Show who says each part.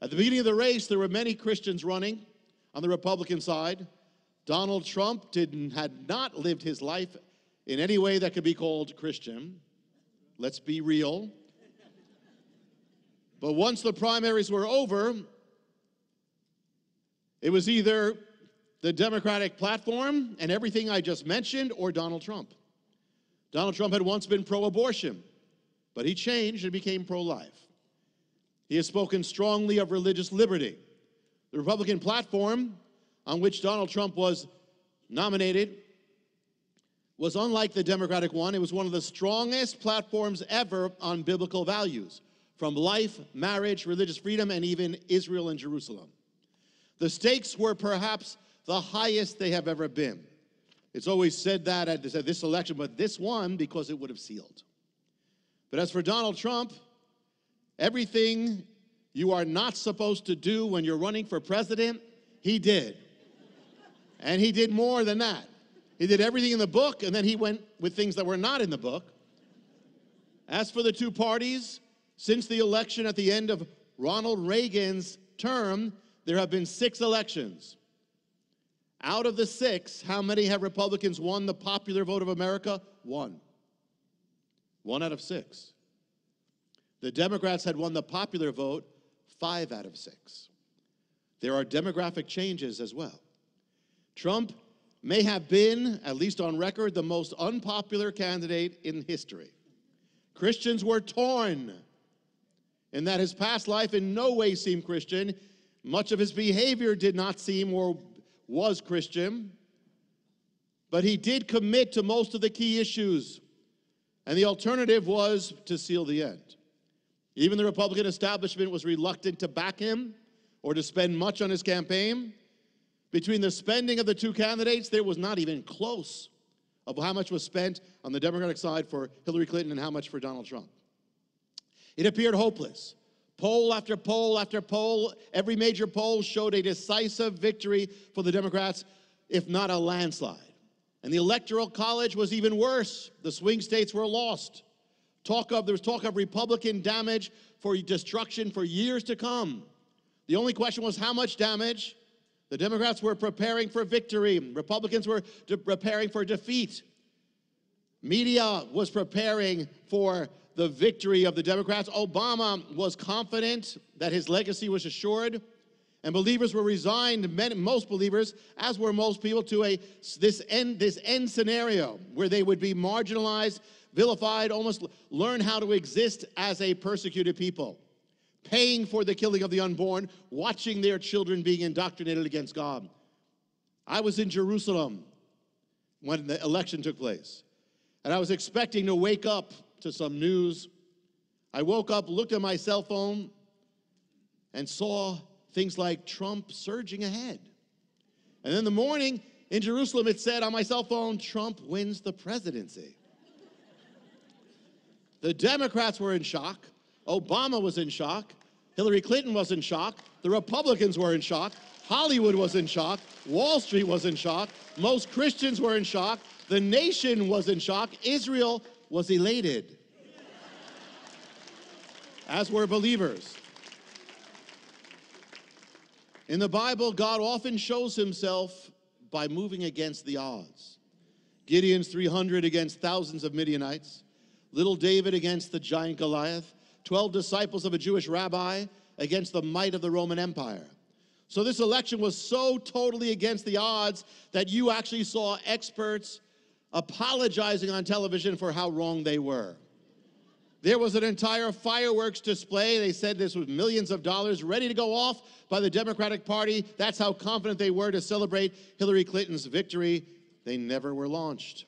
Speaker 1: At the beginning of the race, there were many Christians running on the Republican side. Donald Trump had not lived his life in any way that could be called Christian. Let's be real. But once the primaries were over, it was either the Democratic platform and everything I just mentioned, or Donald Trump. Donald Trump had once been pro-abortion, but he changed and became pro-life. He has spoken strongly of religious liberty. The Republican platform on which Donald Trump was nominated was unlike the Democratic one. It was one of the strongest platforms ever on biblical values, from life, marriage, religious freedom, and even Israel and Jerusalem. The stakes were perhaps the highest they have ever been. It's always said that at this election, but this won because it would have sealed. But as for Donald Trump, everything you are not supposed to do when you're running for president, he did. And he did more than that. He did everything in the book, and then he went with things that were not in the book. As for the two parties, since the election at the end of Ronald Reagan's term, there have been 6 elections. Out of the 6, how many have Republicans won the popular vote of America? 1. 1 out of 6. The Democrats had won the popular vote 5 out of 6. There are demographic changes as well. Trump may have been, at least on record, the most unpopular candidate in history. Christians were torn in that his past life in no way seemed Christian. Much of his behavior did not seem or was Christian, but he did commit to most of the key issues, and the alternative was to seal the end. Even the Republican establishment was reluctant to back him or to spend much on his campaign. Between the spending of the two candidates, there was not even close of how much was spent on the Democratic side for Hillary Clinton and how much for Donald Trump. It appeared hopeless. Poll after poll after poll, every major poll showed a decisive victory for the Democrats, if not a landslide. And the Electoral College was even worse. The swing states were lost. There was talk of Republican damage for destruction for years to come. The only question was how much damage. The Democrats were preparing for victory. Republicans were preparing for defeat. Media was preparing for the victory of the Democrats. Obama was confident that his legacy was assured, and believers were resigned, most believers, as were most people, to this end scenario where they would be marginalized, vilified, almost learn how to exist as a persecuted people, paying for the killing of the unborn, watching their children being indoctrinated against God. I was in Jerusalem when the election took place, and I was expecting to wake up to some news. I woke up, looked at my cell phone, and saw things like Trump surging ahead. And in the morning in Jerusalem, it said on my cell phone, Trump wins the presidency. The Democrats were in shock. Obama was in shock. Hillary Clinton was in shock. The Republicans were in shock. Hollywood was in shock. Wall Street was in shock. Most Christians were in shock. The nation was in shock. Israel was elated, as were believers. In the Bible, God often shows himself by moving against the odds. Gideon's 300 against thousands of Midianites. Little David against the giant Goliath. 12 disciples of a Jewish rabbi against the might of the Roman Empire. So this election was so totally against the odds that you actually saw experts apologizing on television for how wrong they were. There was an entire fireworks display. They said this was millions of dollars ready to go off by the Democratic Party. That's how confident they were to celebrate Hillary Clinton's victory. They never were launched.